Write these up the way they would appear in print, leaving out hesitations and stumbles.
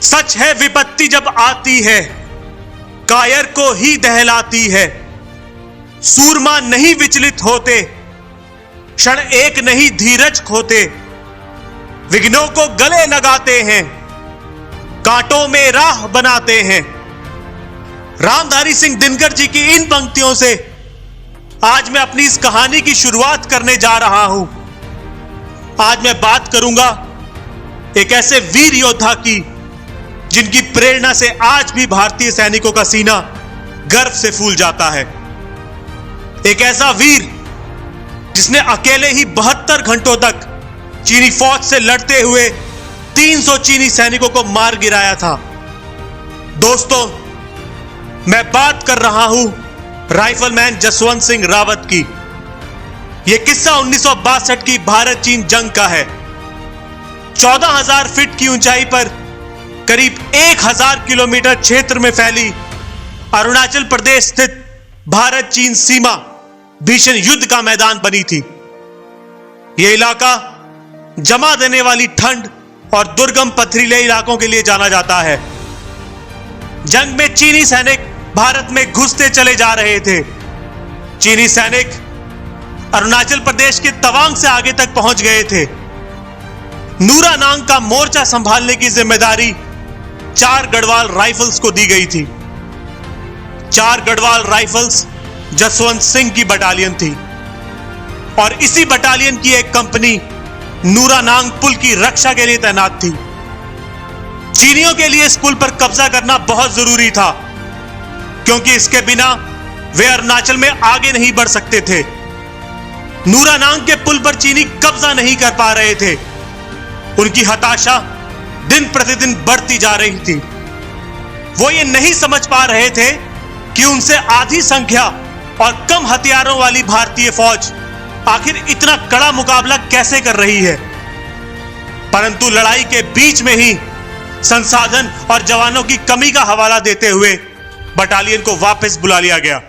सच है विपत्ति जब आती है कायर को ही दहलाती है। सूरमा नहीं विचलित होते, क्षण एक नहीं धीरज खोते। विघ्नों को गले लगाते हैं, कांटों में राह बनाते हैं। रामधारी सिंह दिनकर जी की इन पंक्तियों से आज मैं अपनी इस कहानी की शुरुआत करने जा रहा हूं। आज मैं बात करूंगा एक ऐसे वीर योद्धा की जिनकी प्रेरणा से आज भी भारतीय सैनिकों का सीना गर्व से फूल जाता है। एक ऐसा वीर जिसने अकेले ही 72 घंटों तक चीनी फौज से लड़ते हुए 300 चीनी सैनिकों को मार गिराया था। दोस्तों, मैं बात कर रहा हूं राइफलमैन जसवंत सिंह रावत की। यह किस्सा 1962 की भारत चीन जंग का है। 14,000 फीट की ऊंचाई पर करीब 1,000 किलोमीटर क्षेत्र में फैली अरुणाचल प्रदेश स्थित भारत चीन सीमा भीषण युद्ध का मैदान बनी थी। यह इलाका जमा देने वाली ठंड और दुर्गम पथरीले इलाकों के लिए जाना जाता है। जंग में चीनी सैनिक भारत में घुसते चले जा रहे थे। चीनी सैनिक अरुणाचल प्रदेश के तवांग से आगे तक पहुंच गए थे। नूरानांग का मोर्चा संभालने की जिम्मेदारी 4 गढ़वाल राइफल्स को दी गई थी। 4 गढ़वाल राइफल्स जसवंत सिंह की बटालियन थी और इसी बटालियन की एक कंपनी नूरानांग पुल की रक्षा के लिए तैनात थी। चीनियों के लिए इस पुल पर कब्जा करना बहुत जरूरी था, क्योंकि इसके बिना वे अरुणाचल में आगे नहीं बढ़ सकते थे। नूरानांग के पुल पर चीनी कब्जा नहीं कर पा रहे थे। उनकी हताशा दिन प्रतिदिन बढ़ती जा रही थी। वो ये नहीं समझ पा रहे थे कि उनसे आधी संख्या और कम हथियारों वाली भारतीय फौज आखिर इतना कड़ा मुकाबला कैसे कर रही है। परंतु लड़ाई के बीच में ही संसाधन और जवानों की कमी का हवाला देते हुए बटालियन को वापस बुला लिया गया।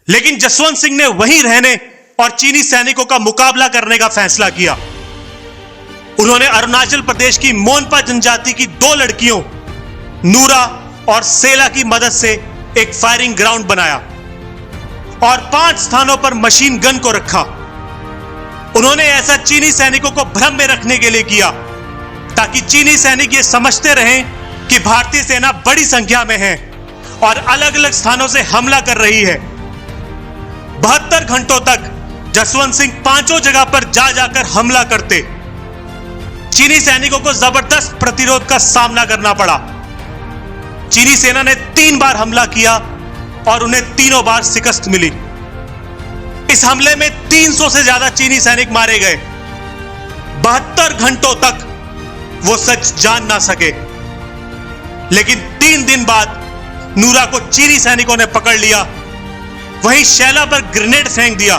लेकिन जसवंत सिंह ने वहीं रहने और चीनी सैनिकों का मुकाबला करने का फैसला किया। उन्होंने अरुणाचल प्रदेश की मोनपा जनजाति की 2 लड़कियों नूरा और सेला की मदद से एक फायरिंग ग्राउंड बनाया और 5 स्थानों पर मशीन गन को रखा। उन्होंने ऐसा चीनी सैनिकों को भ्रम में रखने के लिए किया ताकि चीनी सैनिक ये समझते रहें कि भारतीय सेना बड़ी संख्या में है और अलग अलग स्थानों से हमला कर रही है। 72 घंटों तक जसवंत सिंह 5 जगह पर जा जाकर हमला करते। चीनी सैनिकों को जबरदस्त प्रतिरोध का सामना करना पड़ा। चीनी सेना ने 3 बार हमला किया और उन्हें तीनों बार शिकस्त मिली। इस हमले में 300 से ज्यादा चीनी सैनिक मारे गए। 72 घंटों तक वो सच जान ना सके। लेकिन 3 दिन बाद नूरा को चीनी सैनिकों ने पकड़ लिया। वहीं शैला पर ग्रेनेड फेंक दिया।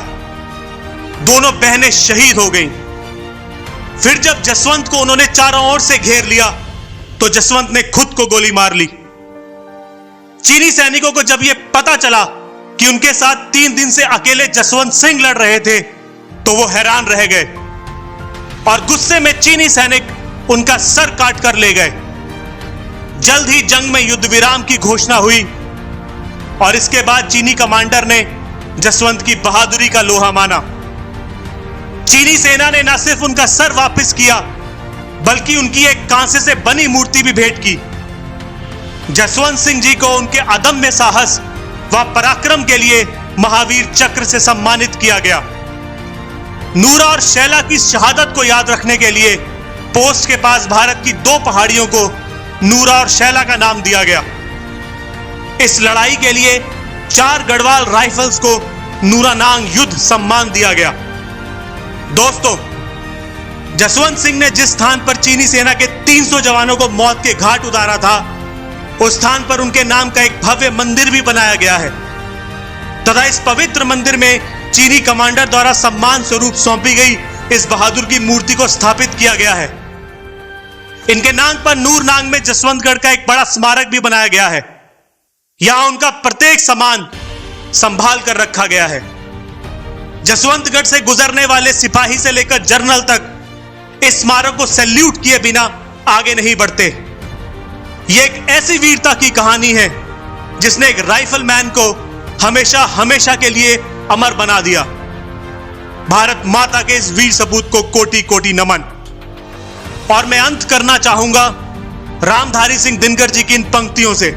दोनों बहनें शहीद हो गईं। फिर जब जसवंत को उन्होंने चारों ओर से घेर लिया तो जसवंत ने खुद को गोली मार ली। चीनी सैनिकों को जब यह पता चला कि उनके साथ 3 दिन से अकेले जसवंत सिंह लड़ रहे थे तो वो हैरान रह गए और गुस्से में चीनी सैनिक उनका सर काट कर ले गए। जल्द ही जंग में युद्ध विराम की घोषणा हुई और इसके बाद चीनी कमांडर ने जसवंत की बहादुरी का लोहा माना। चीनी सेना ने न सिर्फ उनका सर वापस किया बल्कि उनकी एक कांसे से बनी मूर्ति भी भेंट की। जसवंत सिंह जी को उनके अदम्य साहस व पराक्रम के लिए महावीर चक्र से सम्मानित किया गया। नूरा और शैला की शहादत को याद रखने के लिए पोस्ट के पास भारत की 2 पहाड़ियों को नूरा और शैला का नाम दिया गया। इस लड़ाई के लिए 4 गढ़वाल राइफल्स को नूरानांग युद्ध सम्मान दिया गया। दोस्तों, जसवंत सिंह ने जिस स्थान पर चीनी सेना के 300 जवानों को मौत के घाट उतारा था, उस स्थान पर उनके नाम का एक भव्य मंदिर भी बनाया गया है तथा इस पवित्र मंदिर में चीनी कमांडर द्वारा सम्मान स्वरूप सौंपी गई इस बहादुर की मूर्ति को स्थापित किया गया है। इनके नाम पर नूरनांग में जसवंतगढ़ का एक बड़ा स्मारक भी बनाया गया है। यहां उनका प्रत्येक सामान संभाल कर रखा गया है। जसवंतगढ़ से गुजरने वाले सिपाही से लेकर जनरल तक इस स्मारक को सैल्यूट किए बिना आगे नहीं बढ़ते। यह एक ऐसी वीरता की कहानी है जिसने एक राइफलमैन को हमेशा हमेशा के लिए अमर बना दिया। भारत माता के इस वीर सपूत को कोटि कोटि नमन। और मैं अंत करना चाहूंगा रामधारी सिंह दिनकर जी की इन पंक्तियों से।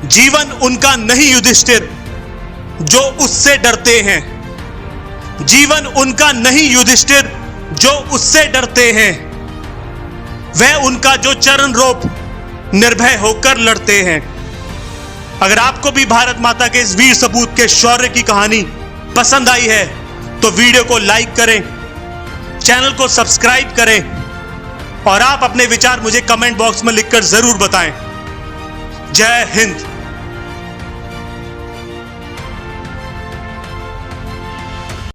जीवन उनका नहीं युधिष्ठिर जो उससे डरते हैं, जीवन उनका नहीं युधिष्ठिर जो उससे डरते हैं, वह उनका जो चरण रोप निर्भय होकर लड़ते हैं। अगर आपको भी भारत माता के इस वीर सपूत के शौर्य की कहानी पसंद आई है तो वीडियो को लाइक करें, चैनल को सब्सक्राइब करें और आप अपने विचार मुझे कमेंट बॉक्स में लिखकर जरूर बताएं। जय हिंद।